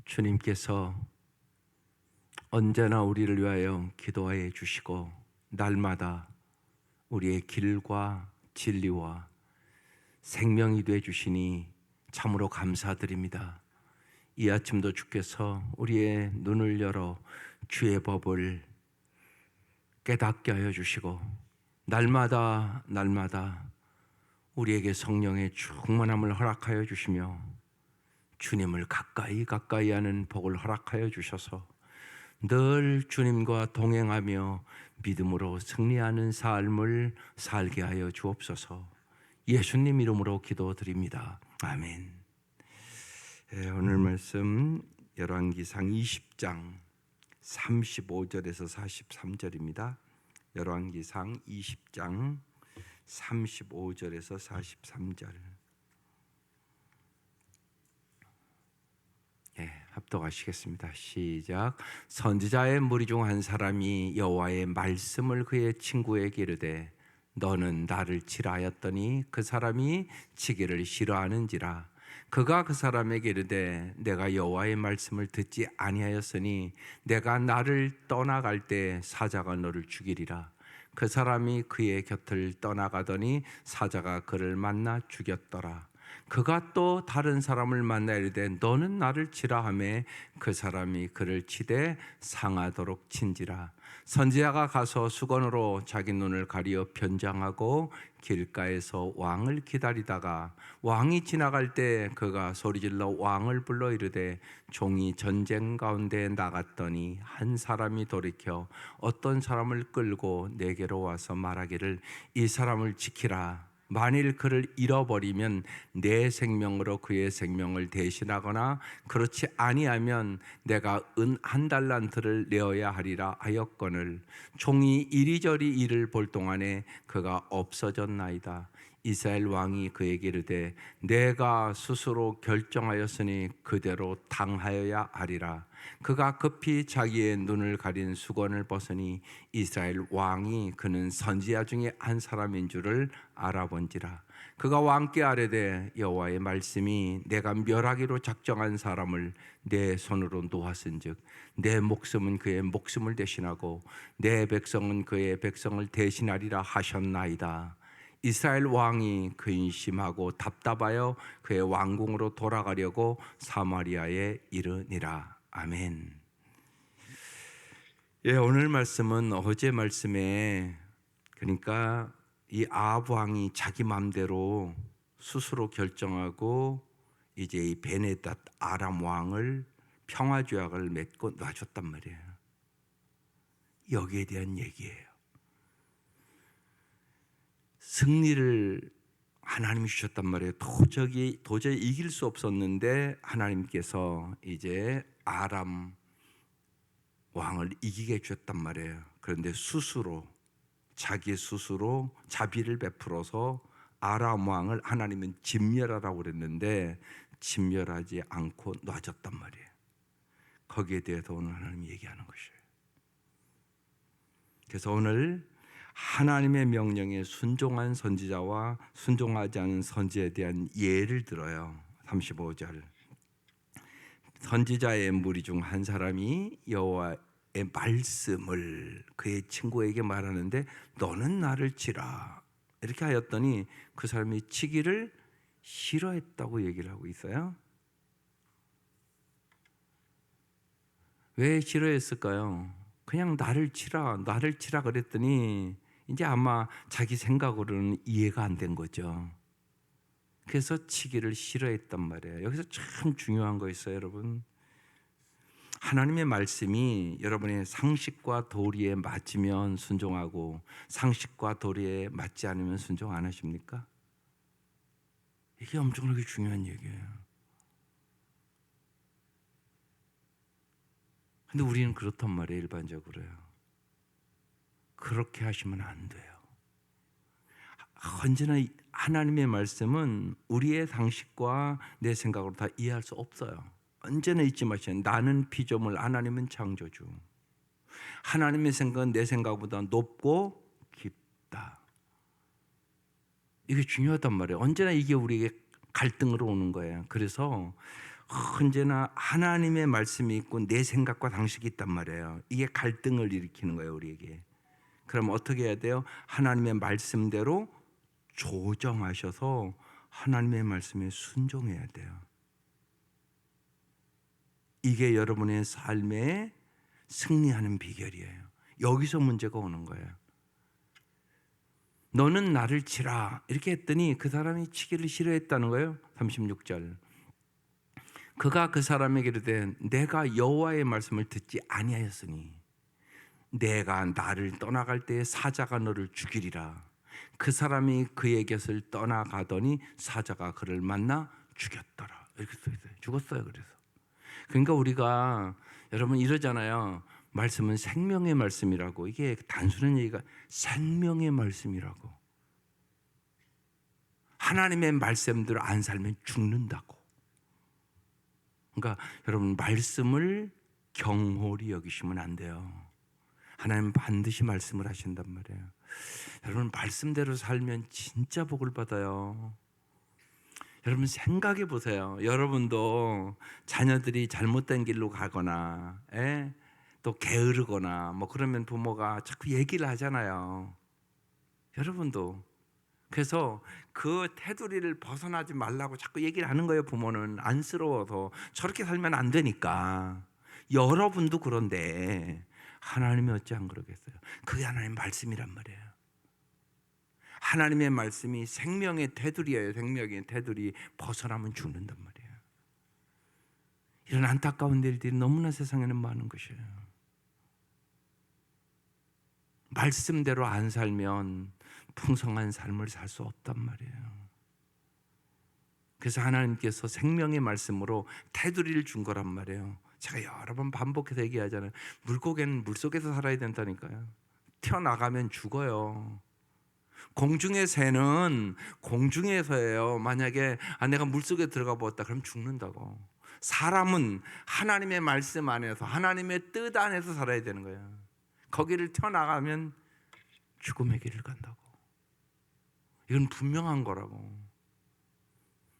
주님께서 언제나 우리를 위하여 기도해 주시고 날마다 우리의 길과 진리와 생명이 되어 주시니 참으로 감사드립니다. 이 아침도 주께서 우리의 눈을 열어 주의 법을 깨닫게 하여 주시고 날마다 우리에게 성령의 충만함을 허락하여 주시며 주님을 가까이 하는 복을 허락하여 주셔서 늘 주님과 동행하며 믿음으로 승리하는 삶을 살게 하여 주옵소서. 예수님 이름으로 기도드립니다. 아멘. 오늘 말씀 열왕기상 20장 35절에서 43절입니다. 열왕기상 20장 35절에서 43절. 합독하시겠습니다. 시작. 선지자의 무리 중 한 사람이 여호와의 말씀을 그의 친구에게 이르되 너는 나를 치라 하였더니 그 사람이 치기를 싫어하는지라. 그가 그 사람에게 이르되 내가 여호와의 말씀을 듣지 아니하였으니 내가 나를 떠나갈 때 사자가 너를 죽이리라. 그 사람이 그의 곁을 떠나가더니 사자가 그를 만나 죽였더라. 그가 또 다른 사람을 만나 이르되 너는 나를 치라 하매 그 사람이 그를 치되 상하도록 친지라. 선지자가 가서 수건으로 자기 눈을 가리어 변장하고 길가에서 왕을 기다리다가 왕이 지나갈 때 그가 소리질러 왕을 불러 이르되 종이 전쟁 가운데 나갔더니 한 사람이 돌이켜 어떤 사람을 끌고 내게로 와서 말하기를 이 사람을 지키라. 만일 그를 잃어버리면 내 생명으로 그의 생명을 대신하거나 그렇지 아니하면 내가 은 1달란트를 내어야 하리라 하였거늘 종이 이리저리 이를 볼 동안에 그가 없어졌나이다. 이스라엘 왕이 그에게 이르되 내가 스스로 결정하였으니 그대로 당하여야 하리라. 그가 급히 자기의 눈을 가린 수건을 벗으니 이스라엘 왕이 그는 선지자 중에 한 사람인 줄을 알아본지라. 그가 왕께 아뢰되 여호와의 말씀이 내가 멸하기로 작정한 사람을 내 손으로 놓았은즉 내 목숨은 그의 목숨을 대신하고 내 백성은 그의 백성을 대신하리라 하셨나이다. 이스라엘 왕이 근심하고 답답하여 그의 왕궁으로 돌아가려고 사마리아에 이르니라. 아멘. 오늘 말씀은 어제 말씀에 그러니까 이 아합 왕이 자기 마음대로 스스로 결정하고 이제 이 베네닷 아람 왕을 평화 조약을 맺고 놔줬단 말이에요. 여기에 대한 얘기예요. 승리를 하나님이 주셨단 말이에요. 도저히 이길 수 없었는데 하나님께서 이제 아람 왕을 이기게 해주셨단 말이에요. 그런데 자기 스스로 자비를 베풀어서 아람 왕을 하나님은 진멸하라고 그랬는데 진멸하지 않고 놔줬단 말이에요. 거기에 대해서 오늘 하나님이 얘기하는 것이에요. 그래서 오늘 하나님의 명령에 순종한 선지자와 순종하지 않은 선지자에 대한 예를 들어요. 35절. 선지자의 무리 중 한 사람이 여호와의 말씀을 그의 친구에게 말하는데 너는 나를 치라 이렇게 하였더니 그 사람이 치기를 싫어했다고 얘기를 하고 있어요. 왜 싫어했을까요? 그냥 나를 치라 그랬더니 이제 아마 자기 생각으로는 이해가 안 된 거죠. 그래서 치기를 싫어했단 말이에요. 여기서 참 중요한 거 있어요, 여러분. 하나님의 말씀이 여러분의 상식과 도리에 맞으면 순종하고 상식과 도리에 맞지 않으면 순종 안 하십니까? 이게 엄청나게 중요한 얘기예요. 근데 우리는 그렇단 말이에요, 일반적으로요. 그렇게 하시면 안 돼요. 언제나 하나님의 말씀은 우리의 상식과 내 생각으로 다 이해할 수 없어요. 언제나 잊지 마세요. 나는 피조물, 하나님은 창조주. 하나님의 생각은 내 생각보다 높고 깊다. 이게 중요하단 말이에요. 언제나 이게 우리에게 갈등으로 오는 거예요. 그래서 언제나 하나님의 말씀이 있고 내 생각과 당식이 있단 말이에요. 이게 갈등을 일으키는 거예요, 우리에게. 그럼 어떻게 해야 돼요? 하나님의 말씀대로 조정하셔서 하나님의 말씀에 순종해야 돼요. 이게 여러분의 삶에 승리하는 비결이에요. 여기서 문제가 오는 거예요. 너는 나를 치라 이렇게 했더니 그 사람이 치기를 싫어했다는 거예요. 36절. 그가 그 사람에게 이르되 내가 여호와의 말씀을 듣지 아니하였으니 내가 나를 떠나갈 때에 사자가 너를 죽이리라. 그 사람이 그의 곁을 떠나가더니 사자가 그를 만나 죽였더라. 이렇게 써 있어요. 죽었어요. 그래서 그러니까 우리가 여러분 이러잖아요. 말씀은 생명의 말씀이라고. 이게 단순한 얘기가 생명의 말씀이라고. 하나님의 말씀대로 안 살면 죽는다고. 그러니까 여러분 말씀을 경홀히 여기시면 안 돼요. 하나님 반드시 말씀을 하신단 말이에요. 여러분 말씀대로 살면 진짜 복을 받아요. 여러분 생각해 보세요. 여러분도 자녀들이 잘못된 길로 가거나 또 게으르거나 뭐 그러면 부모가 자꾸 얘기를 하잖아요. 여러분도 그래서 그 테두리를 벗어나지 말라고 자꾸 얘기를 하는 거예요. 부모는 안쓰러워서. 저렇게 살면 안 되니까. 여러분도 그런데 하나님이 어찌 안 그러겠어요? 그게 하나님의 말씀이란 말이에요. 하나님의 말씀이 생명의 테두리예요. 생명의 테두리 벗어나면 죽는단 말이에요. 이런 안타까운 일들이 너무나 세상에는 많은 것이에요. 말씀대로 안 살면 풍성한 삶을 살 수 없단 말이에요. 그래서 하나님께서 생명의 말씀으로 테두리를 준 거란 말이에요. 제가 여러 번 반복해서 얘기하잖아요. 물고기는 물속에서 살아야 된다니까요. 튀어나가면 죽어요. 공중의 새는 공중에서예요. 만약에 내가 물속에 들어가 보았다 그럼 죽는다고. 사람은 하나님의 말씀 안에서 하나님의 뜻 안에서 살아야 되는 거예요. 거기를 튀어나가면 죽음의 길을 간다고. 이건 분명한 거라고.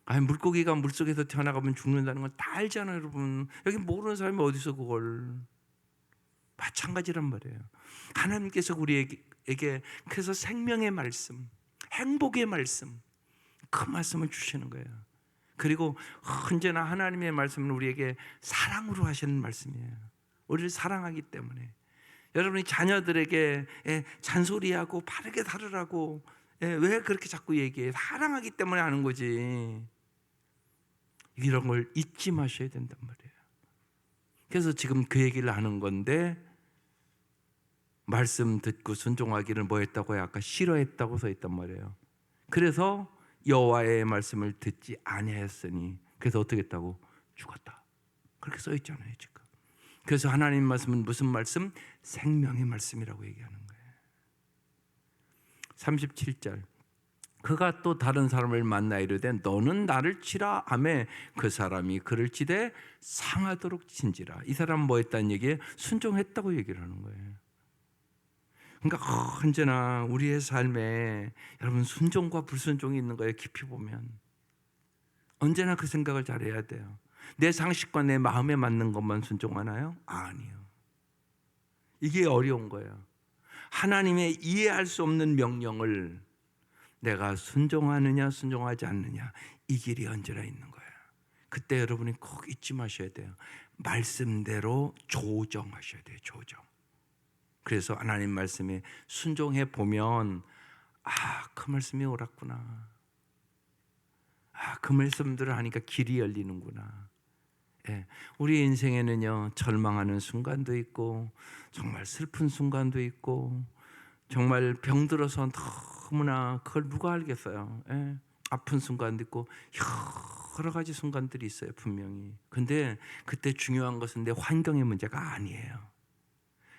물고기가 물속에서 튀어나가면 죽는다는 건 다 알잖아요, 여러분. 여기 모르는 사람이 어디서 그걸. 마찬가지란 말이에요. 하나님께서 우리에게 그래서 생명의 말씀, 행복의 말씀, 그 말씀을 주시는 거예요. 그리고 언제나 하나님의 말씀은 우리에게 사랑으로 하시는 말씀이에요. 우리를 사랑하기 때문에. 여러분이 자녀들에게 잔소리하고 바르게 다루라고 왜 그렇게 자꾸 얘기해? 사랑하기 때문에 하는 거지. 이런 걸 잊지 마셔야 된단 말이에요. 그래서 지금 그 얘기를 하는 건데 말씀 듣고 순종하기를 뭐 했다고요? 아까 싫어했다고 써 있단 말이에요. 그래서 여호와의 말씀을 듣지 아니하였으니 그래서 어떻게 했다고? 죽었다. 그렇게 써 있잖아요, 지금. 그래서 하나님 말씀은 무슨 말씀? 생명의 말씀이라고 얘기하는 거예요. 37절. 그가 또 다른 사람을 만나 이르되 너는 나를 치라 하매 그 사람이 그를 치되 상하도록 친지라. 이 사람은 뭐 했다는 얘기예요? 순종했다고 얘기를 하는 거예요. 그러니까 언제나 우리의 삶에 여러분 순종과 불순종이 있는 거예요. 깊이 보면 언제나 그 생각을 잘해야 돼요. 내 상식과 내 마음에 맞는 것만 순종하나요? 아니요. 이게 어려운 거예요. 하나님의 이해할 수 없는 명령을 내가 순종하느냐 순종하지 않느냐 이 길이 언제나 있는 거예요. 그때 여러분이 꼭 잊지 마셔야 돼요. 말씀대로 조정하셔야 돼요. 조정. 그래서 하나님 말씀에 순종해 보면 그 말씀이 옳았구나. 그 말씀들을 하니까 길이 열리는구나. 우리 인생에는요 절망하는 순간도 있고 정말 슬픈 순간도 있고 정말 병들어서 너무나 그걸 누가 알겠어요. 아픈 순간도 있고 여러 가지 순간들이 있어요 분명히. 근데 그때 중요한 것은 내 환경의 문제가 아니에요.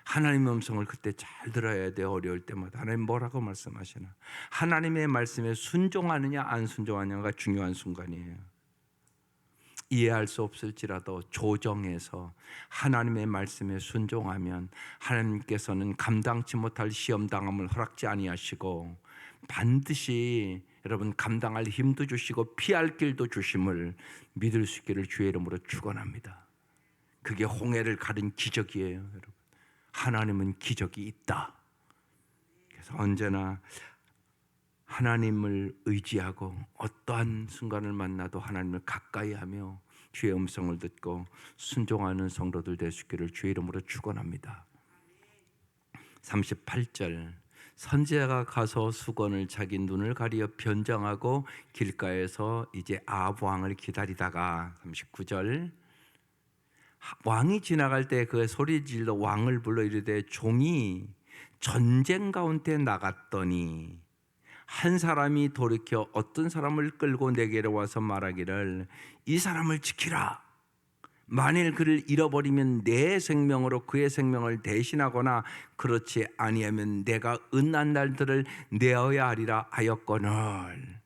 하나님의 음성을 그때 잘 들어야 돼요. 어려울 때마다 하나님 뭐라고 말씀하시나. 하나님의 말씀에 순종하느냐 안 순종하느냐가 중요한 순간이에요. 이해할 수 없을지라도 조정해서 하나님의 말씀에 순종하면 하나님께서는 감당치 못할 시험당함을 허락지 아니하시고 반드시 여러분 감당할 힘도 주시고 피할 길도 주심을 믿을 수 있기를 주의 이름으로 축원합니다. 그게 홍해를 가른 기적이에요, 여러분. 하나님은 기적이 있다. 그래서 언제나 하나님을 의지하고 어떠한 순간을 만나도 하나님을 가까이 하며 주의 음성을 듣고 순종하는 성도들 될 수 있기를 주의 이름으로 축원합니다. 38절 선지자가 가서 수건을 자기 눈을 가리어 변장하고 길가에서 이제 아합 왕을 기다리다가 39절 왕이 지나갈 때 그 소리 질러 왕을 불러 이르되 종이 전쟁 가운데 나갔더니 한 사람이 돌이켜 어떤 사람을 끌고 내게로 와서 말하기를 이 사람을 지키라. 만일 그를 잃어버리면 내 생명으로 그의 생명을 대신하거나 그렇지 아니하면 내가 은난 날들을 내어야 하리라 하였거늘.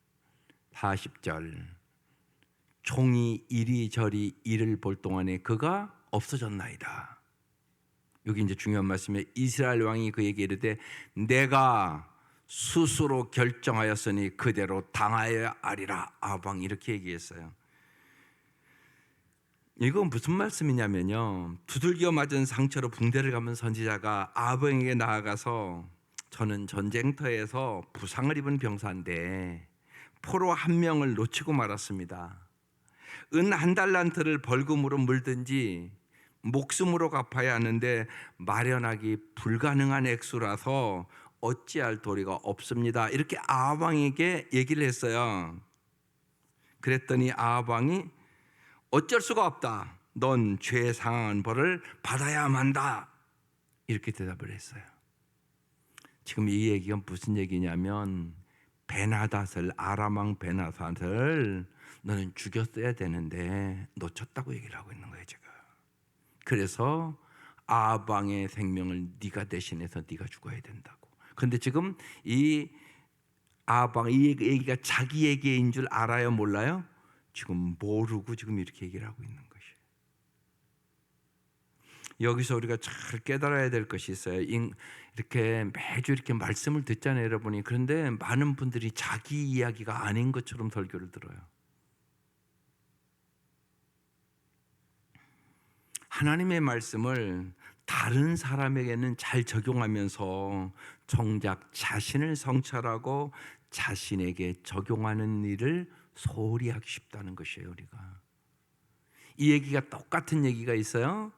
40절 종이 이리저리 이를 볼 동안에 그가 없어졌나이다. 여기 이제 중요한 말씀에 이스라엘 왕이 그에게 이르되 내가 스스로 결정하였으니 그대로 당하여야 하리라. 아합 왕이 이렇게 얘기했어요. 이건 무슨 말씀이냐면요, 두들겨 맞은 상처로 붕대를 감은 선지자가 아합 왕에게 나아가서 저는 전쟁터에서 부상을 입은 병사인데 포로 한 명을 놓치고 말았습니다. 은 한 달란트를 벌금으로 물든지 목숨으로 갚아야 하는데 마련하기 불가능한 액수라서 어찌할 도리가 없습니다. 이렇게 아합 왕에게 얘기를 했어요. 그랬더니 아합 왕이 어쩔 수가 없다. 넌 죄에 상한 벌을 받아야만 한다. 이렇게 대답을 했어요. 지금 이 얘기가 무슨 얘기냐면 베나닷을 아람 왕 베나닷을 너는 죽였어야 되는데 놓쳤다고 얘기를 하고 있는 거예요, 지금. 그래서 아합 왕의 생명을 네가 대신해서 네가 죽어야 된다고. 그런데 지금 이 아합 왕 이 얘기가 자기 얘기인 줄 알아요, 몰라요? 지금 모르고 지금 이렇게 얘기를 하고 있는 것이에요. 여기서 우리가 잘 깨달아야 될 것이 있어요. 이렇게 매주 이렇게 말씀을 듣잖아요, 여러분이. 그런데 많은 분들이 자기 이야기가 아닌 것처럼 설교를 들어요. 하나님의 말씀을 다른 사람에게는 잘 적용하면서 정작 자신을 성찰하고 자신에게 적용하는 일을 소홀히 하기 쉽다는 것이에요, 우리가. 이 얘기가 똑같은 얘기가 있어요.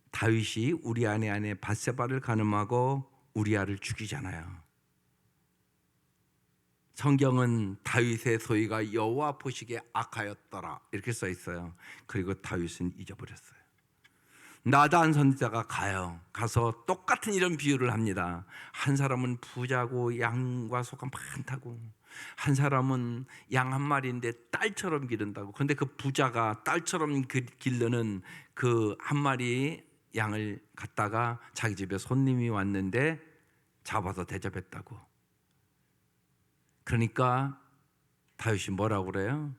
다윗이 우리아의 아내 밧세바를 간음하고 우리아를 죽이잖아요. 성경은 다윗의 소위가 여호와 보시기에 악하였더라 이렇게 써 있어요. 그리고 다윗은 잊어버렸어요. 나단 선지자가 가서 똑같은 이런 비유를 합니다. 한 사람은 부자고 양과 소가 많다고, 한 사람은 양 한 마리인데 딸처럼 기른다고. 그런데 그 부자가 딸처럼 기르는 그 한 마리 양을 갖다가 자기 집에 손님이 왔는데 잡아서 대접했다고. 그러니까 다윗이 뭐라고 그래요?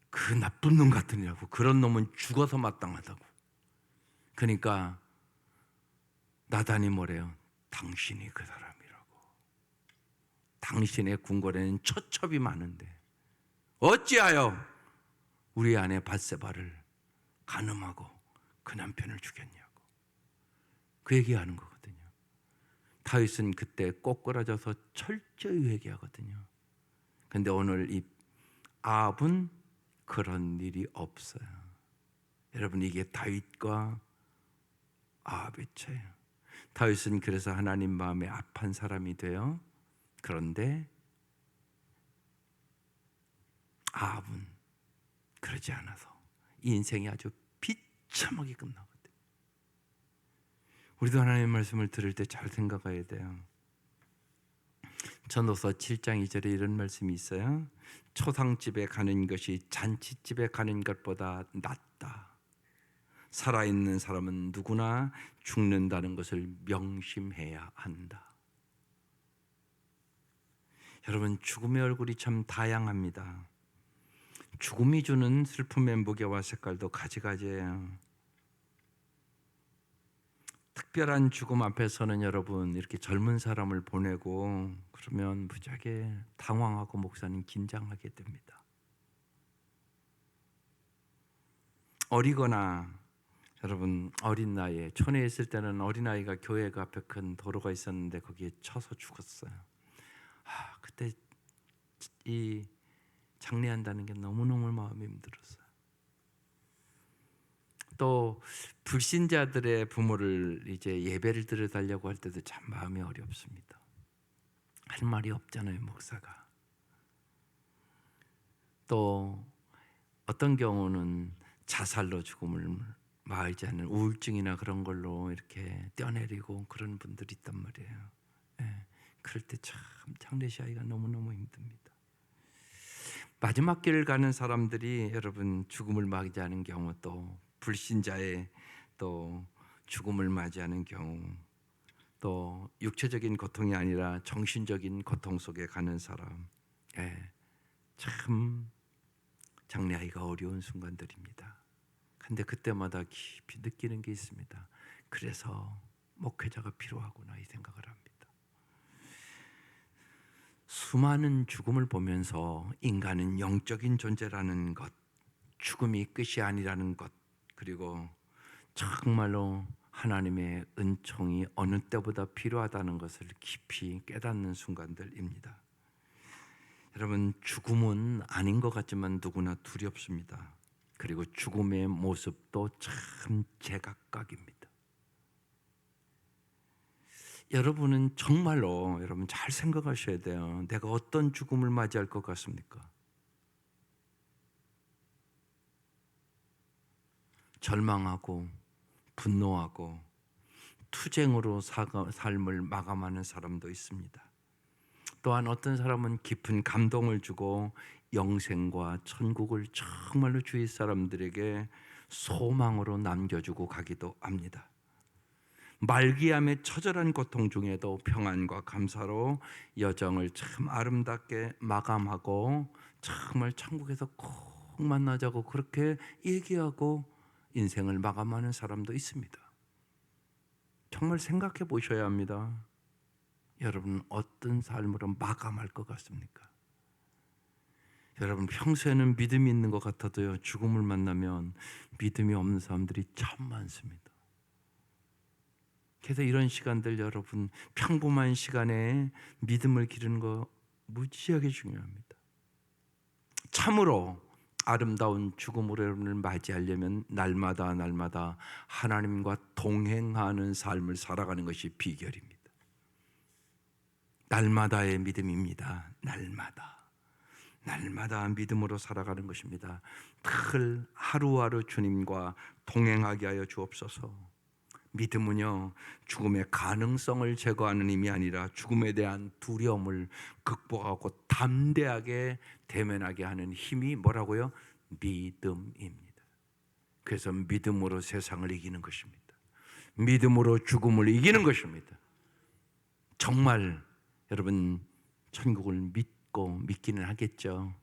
그 나쁜 놈 같으냐고. 그런 놈은 죽어서 마땅하다고. 그러니까 나단이 뭐래요? 당신이 그 사람이라고. 당신의 궁궐에는 처첩이 많은데 어찌하여 우리 아내 밧세바를 간음하고 그 남편을 죽였냐고. 그 얘기하는 거거든요. 다윗은 그때 꼬꾸라져서 철저히 회개하거든요. 그런데 오늘 이 아합은 그런 일이 없어요. 여러분, 이게 다윗과 아합의 차이예요. 다윗은 그래서 하나님 마음에 합한 사람이 돼요. 그런데 아합은 그러지 않아서 인생이 아주 비참하게 끝나거든요. 우리도 하나님의 말씀을 들을 때 잘 생각해야 돼요. 전도서 7장 2절에 이런 말씀이 있어요. 초상집에 가는 것이 잔치집에 가는 것보다 낫다. 살아있는 사람은 누구나 죽는다는 것을 명심해야 한다. 여러분, 죽음의 얼굴이 참 다양합니다. 죽음이 주는 슬픔의 무게와 색깔도 가지가지예요. 특별한 죽음 앞에서는 여러분 이렇게 젊은 사람을 보내고 그러면 무지하게 당황하고 목사님 긴장하게 됩니다. 어리거나 여러분 어린 나이에 촌에 있을 때는 어린아이가 교회 그 앞에 큰 도로가 있었는데 거기에 쳐서 죽었어요. 그때 이 장례한다는 게 너무너무 마음이 힘들었어요. 또 불신자들의 부모를 이제 예배를 드려달라고 할 때도 참 마음이 어렵습니다. 할 말이 없잖아요, 목사가. 또 어떤 경우는 자살로 죽음을 마을지 않는 우울증이나 그런 걸로 이렇게 떼어내리고 그런 분들이 있단 말이에요. 예, 그럴 때 참 장례시하기가 너무너무 힘듭니다. 마지막 길을 가는 사람들이 여러분 죽음을 맞이하는 경우, 또 불신자의 또 죽음을 맞이하는 경우, 또 육체적인 고통이 아니라 정신적인 고통 속에 가는 사람, 참 장례하기가 어려운 순간들입니다. 근데 그때마다 깊이 느끼는 게 있습니다. 그래서 목회자가 필요하구나 이 생각을 합니다. 수많은 죽음을 보면서 인간은 영적인 존재라는 것, 죽음이 끝이 아니라는 것, 그리고 정말로 하나님의 은총이 어느 때보다 필요하다는 것을 깊이 깨닫는 순간들입니다. 여러분, 죽음은 아닌 것 같지만 누구나 두렵습니다. 그리고 죽음의 모습도 참 제각각입니다. 여러분은 정말로 여러분 잘 생각하셔야 돼요. 내가 어떤 죽음을 맞이할 것 같습니까? 절망하고 분노하고 투쟁으로 삶을 마감하는 사람도 있습니다. 또한 어떤 사람은 깊은 감동을 주고 영생과 천국을 정말로 주위 사람들에게 소망으로 남겨주고 가기도 합니다. 말기암의 처절한 고통 중에도 평안과 감사로 여정을 참 아름답게 마감하고 정말 천국에서 꼭 만나자고 그렇게 얘기하고 인생을 마감하는 사람도 있습니다. 정말 생각해 보셔야 합니다. 여러분 어떤 삶으로 마감할 것 같습니까? 여러분 평소에는 믿음이 있는 것 같아도요, 죽음을 만나면 믿음이 없는 사람들이 참 많습니다. 그래서 이런 시간들 여러분 평범한 시간에 믿음을 기르는 거 무지하게 중요합니다. 참으로 아름다운 죽음으로 여러분을 맞이하려면 날마다 하나님과 동행하는 삶을 살아가는 것이 비결입니다. 날마다의 믿음입니다. 날마다 믿음으로 살아가는 것입니다. 늘 하루하루 주님과 동행하게 하여 주옵소서. 믿음은요, 죽음의 가능성을 제거하는 힘이 아니라 죽음에 대한 두려움을 극복하고 담대하게 대면하게 하는 힘이 뭐라고요? 믿음입니다. 그래서 믿음으로 세상을 이기는 것입니다. 믿음으로 죽음을 이기는 것입니다. 정말 여러분 천국을 믿기는 하겠죠.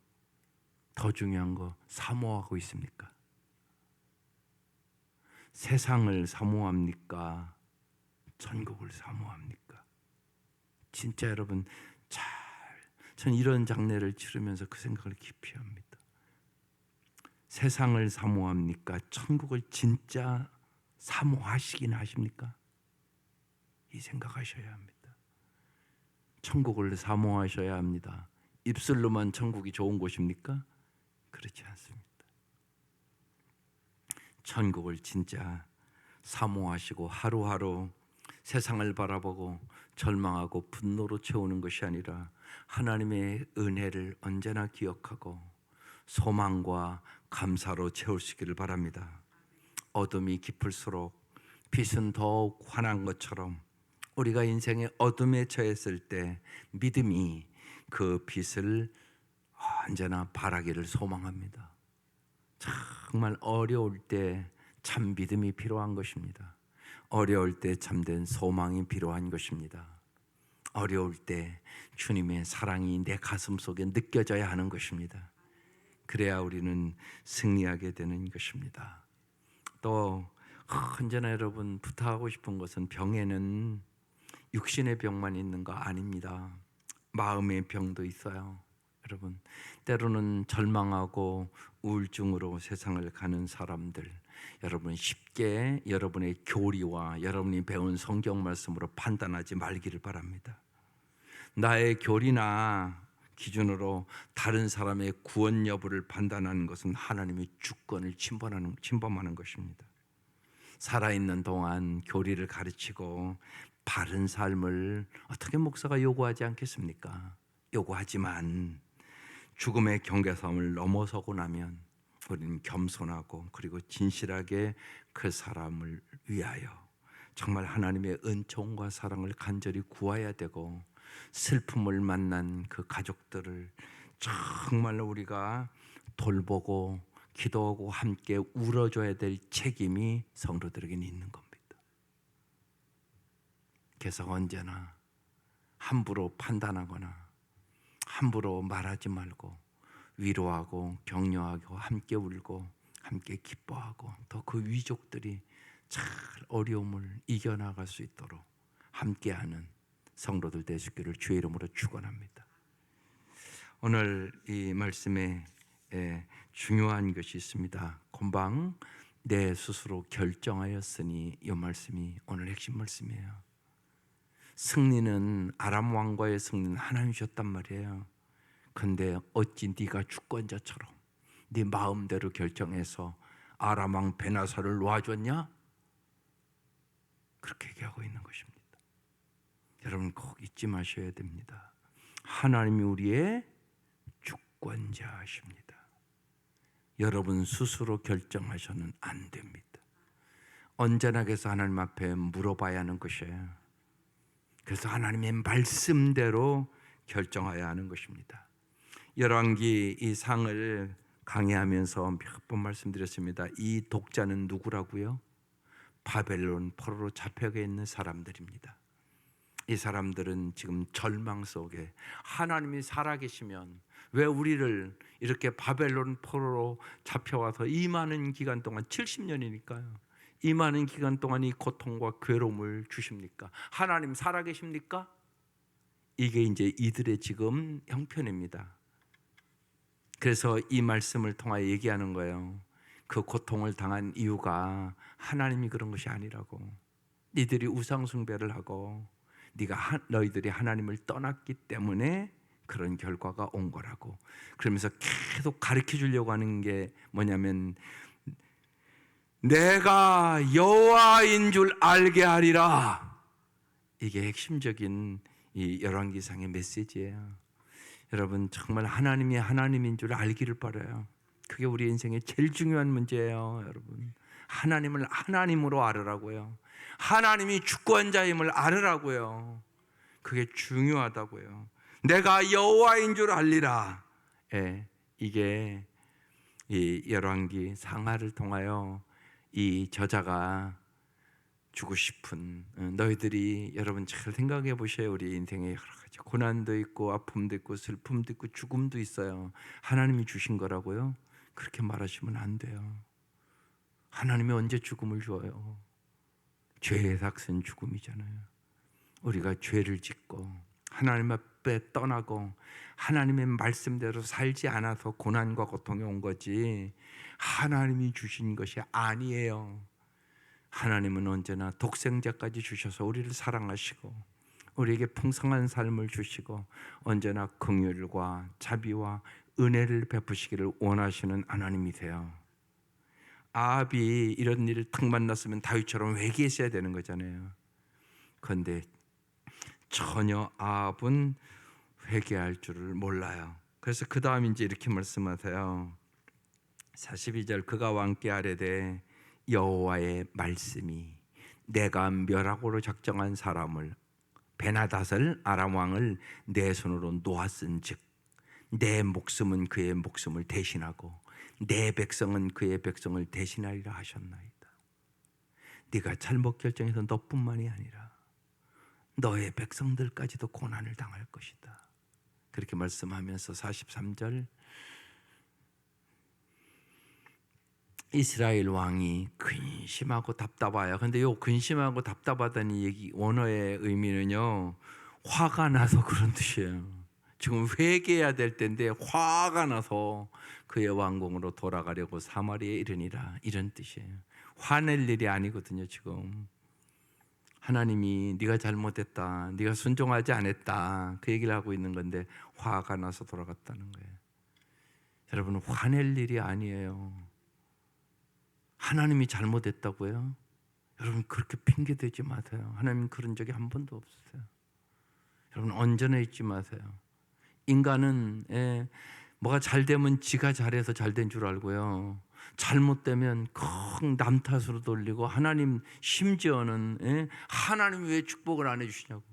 더 중요한 거 사모하고 있습니까? 세상을 사모합니까? 천국을 사모합니까? 진짜 여러분 전 이런 장례를 치르면서 그 생각을 깊이 합니다. 세상을 사모합니까? 천국을 진짜 사모하시긴 하십니까? 이 생각하셔야 합니다. 천국을 사모하셔야 합니다. 입술로만 천국이 좋은 곳입니까? 그렇지 않습니다. 천국을 진짜 사모하시고 하루하루 세상을 바라보고 절망하고 분노로 채우는 것이 아니라 하나님의 은혜를 언제나 기억하고 소망과 감사로 채울 수 있기를 바랍니다. 어둠이 깊을수록 빛은 더욱 환한 것처럼 우리가 인생의 어둠에 처했을 때 믿음이 그 빛을 언제나 바라기를 소망합니다. 정말 어려울 때 참 믿음이 필요한 것입니다. 어려울 때 참된 소망이 필요한 것입니다. 어려울 때 주님의 사랑이 내 가슴 속에 느껴져야 하는 것입니다. 그래야 우리는 승리하게 되는 것입니다. 또 언제나 여러분 부탁하고 싶은 것은 병에는 육신의 병만 있는 거 아닙니다. 마음의 병도 있어요. 여러분, 때로는 절망하고 우울증으로 세상을 가는 사람들, 여러분 쉽게 여러분의 교리와 여러분이 배운 성경 말씀으로 판단하지 말기를 바랍니다. 나의 교리나 기준으로 다른 사람의 구원 여부를 판단하는 것은 하나님의 주권을 침범하는 것입니다. 살아있는 동안 교리를 가르치고 바른 삶을 어떻게 목사가 요구하지 않겠습니까? 요구하지만 죽음의 경계선을 넘어서고 나면 우리는 겸손하고 그리고 진실하게 그 사람을 위하여 정말 하나님의 은총과 사랑을 간절히 구해야 되고, 슬픔을 만난 그 가족들을 정말 우리가 돌보고 기도하고 함께 울어줘야 될 책임이 성도들에게는 있는 겁니다. 그래서 언제나 함부로 판단하거나 함부로 말하지 말고 위로하고 격려하고 함께 울고 함께 기뻐하고 또 그 위족들이 잘 어려움을 이겨나갈 수 있도록 함께하는 성도들 되시기를 주의 이름으로 축원합니다. 오늘 이 말씀에 중요한 것이 있습니다. 금방 내 스스로 결정하였으니, 이 말씀이 오늘 핵심 말씀이에요. 승리는 아람 왕과의 승리는 하나님이 줬단 말이에요. 근데 어찌 네가 주권자처럼 네 마음대로 결정해서 아람 왕 베나사를 놓아줬냐? 그렇게 얘기하고 있는 것입니다. 여러분 꼭 잊지 마셔야 됩니다. 하나님이 우리의 주권자십니다. 여러분 스스로 결정하셔는 안 됩니다. 언제나 그래서 하나님 앞에 물어봐야 하는 것이에요. 그래서 하나님의 말씀대로 결정해야 하는 것입니다. 열왕기 이 상을 강의하면서 몇 번 말씀드렸습니다. 이 독자는 누구라고요? 바벨론 포로로 잡혀가 있는 사람들입니다. 이 사람들은 지금 절망 속에, 하나님이 살아계시면 왜 우리를 이렇게 바벨론 포로로 잡혀와서 이 많은 기간 동안 70년이니까요. 이 많은 기간 동안 이 고통과 괴로움을 주십니까? 하나님 살아계십니까? 이게 이제 이들의 지금 형편입니다. 그래서 이 말씀을 통하여 얘기하는 거예요. 그 고통을 당한 이유가 하나님이 그런 것이 아니라고. 니들이 우상 숭배를 하고 너희들이 하나님을 떠났기 때문에 그런 결과가 온 거라고. 그러면서 계속 가르쳐 주려고 하는 게 뭐냐면, 내가 여호와인 줄 알게 하리라. 이게 핵심적인 이 열왕기상의 메시지예요. 여러분 정말 하나님이 하나님인 줄 알기를 바라요. 그게 우리 인생의 제일 중요한 문제예요. 여러분 하나님을 하나님으로 알으라고요. 하나님이 주권자임을 알으라고요. 그게 중요하다고요. 내가 여호와인 줄 알리라. 이게 이 열왕기 상하를 통하여 이 저자가 주고 싶은, 너희들이 여러분 잘 생각해 보세요. 우리 인생에 여러 가지 고난도 있고 아픔도 있고 슬픔도 있고 죽음도 있어요. 하나님이 주신 거라고요? 그렇게 말하시면 안 돼요. 하나님이 언제 죽음을 줘요? 죄의 삭은 죽음이잖아요. 우리가 죄를 짓고 하나님 앞에 떠나고 하나님의 말씀대로 살지 않아서 고난과 고통이 온 거지, 하나님이 주신 것이 아니에요. 하나님은 언제나 독생자까지 주셔서 우리를 사랑하시고 우리에게 풍성한 삶을 주시고 언제나 긍휼과 자비와 은혜를 베푸시기를 원하시는 하나님이세요. 아합이 이런 일을 탁 만났으면 다윗처럼 회개했어야 되는 거잖아요. 그런데 전혀 아합은 회개할 줄을 몰라요. 그래서 그 다음 이제 이렇게 말씀하세요. 42절, 그가 왕께 아뢰되 여호와의 말씀이 내가 멸하고로 작정한 사람을 베나닷을 아람 왕을 내 손으로 놓았은즉 내 목숨은 그의 목숨을 대신하고 내 백성은 그의 백성을 대신하리라 하셨나이다. 네가 잘못 결정해서 너뿐만이 아니라 너의 백성들까지도 고난을 당할 것이다. 그렇게 말씀하면서 43절, 이스라엘 왕이 근심하고 답답해요. 근데 요 근심하고 답답하다는 얘기 원어의 의미는요, 화가 나서 그런 뜻이에요. 지금 회개해야 될 때인데 화가 나서 그의 왕궁으로 돌아가려고 사마리아에 이르니라, 이런 뜻이에요. 화낼 일이 아니거든요. 지금 하나님이 네가 잘못했다, 네가 순종하지 않았다, 그 얘기를 하고 있는 건데 화가 나서 돌아갔다는 거예요. 여러분, 화낼 일이 아니에요. 하나님이 잘못했다고요? 여러분, 그렇게 핑계 대지 마세요. 하나님 그런 적이 한 번도 없으세요. 여러분, 언제나 잊지 마세요. 인간은 뭐가 잘 되면 지가 잘해서 잘 된 줄 알고요, 잘못되면 남 탓으로 돌리고, 하나님 심지어는 하나님 왜 축복을 안 해주시냐고.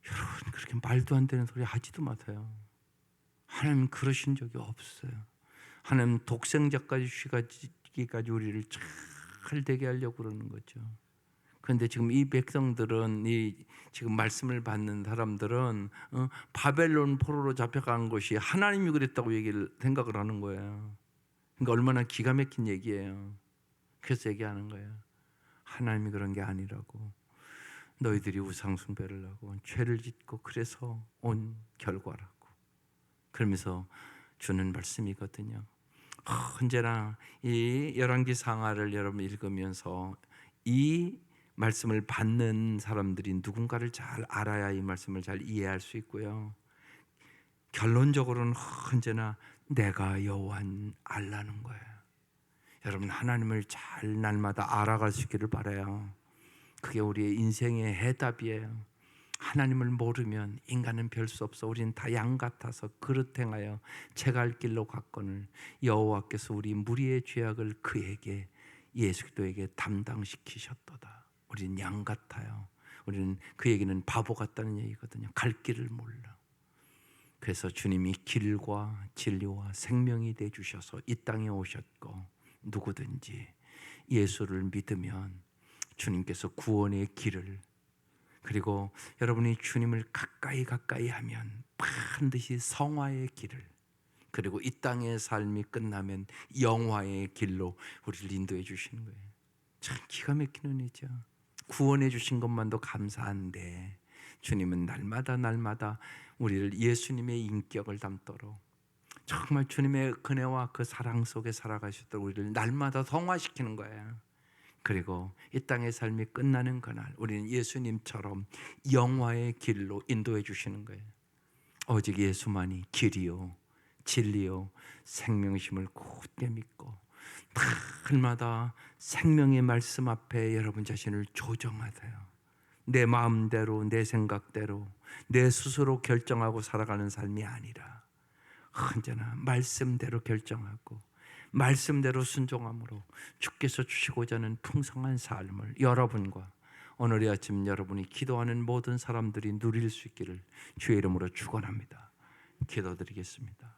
여러분, 그렇게 말도 안 되는 소리 하지도 마세요. 하나님 그러신 적이 없어요. 하나님 독생자까지 주시기까지 우리를 잘 되게 하려고 그러는 거죠. 그런데 지금 이 백성들은, 이 지금 말씀을 받는 사람들은 바벨론 포로로 잡혀간 것이 하나님이 그랬다고 생각을 하는 거예요. 그러니까 얼마나 기가 막힌 얘기예요. 그래서 얘기하는 거예요. 하나님이 그런 게 아니라고. 너희들이 우상 숭배를 하고 죄를 짓고 그래서 온 결과라고. 그러면서 주는 말씀이거든요. 언제나 이 열왕기 상하를 여러분 읽으면서 이 말씀을 받는 사람들이 누군가를 잘 알아야 이 말씀을 잘 이해할 수 있고요, 결론적으로는 언제나 내가 여호와인 알라는 거예요. 여러분, 하나님을 잘 날마다 알아갈 수 있기를 바라요. 그게 우리의 인생의 해답이에요. 하나님을 모르면 인간은 별 수 없어. 우리는 다 양 같아서 그릇 행하여 채갈 길로 갔거늘 여호와께서 우리 무리의 죄악을 그에게, 예수 그리스도에게 담당시키셨도다. 우리는 양 같아요. 우리는, 그 얘기는 바보 같다는 얘기거든요. 갈 길을 몰라. 그래서 주님이 길과 진리와 생명이 돼 주셔서 이 땅에 오셨고, 누구든지 예수를 믿으면 주님께서 구원의 길을, 그리고 여러분이 주님을 가까이 하면 반드시 성화의 길을, 그리고 이 땅의 삶이 끝나면 영화의 길로 우리를 인도해 주시는 거예요. 참 기가 막히는 일이죠. 구원해 주신 것만도 감사한데 주님은 날마다 우리를 예수님의 인격을 담도록, 정말 주님의 은혜와 그 사랑 속에 살아가시도록 우리를 날마다 성화시키는 거예요. 그리고 이 땅의 삶이 끝나는 그날 우리는 예수님처럼 영화의 길로 인도해 주시는 거예요. 오직 예수만이 길이요 진리요 생명이심을 굳게 믿고 날마다 생명의 말씀 앞에 여러분 자신을 조정하세요. 내 마음대로, 내 생각대로, 내 스스로 결정하고 살아가는 삶이 아니라 언제나 말씀대로 결정하고 말씀대로 순종함으로 주께서 주시고자 하는 풍성한 삶을 여러분과 오늘 아침 여러분이 기도하는 모든 사람들이 누릴 수 있기를 주의 이름으로 축원합니다. 기도드리겠습니다.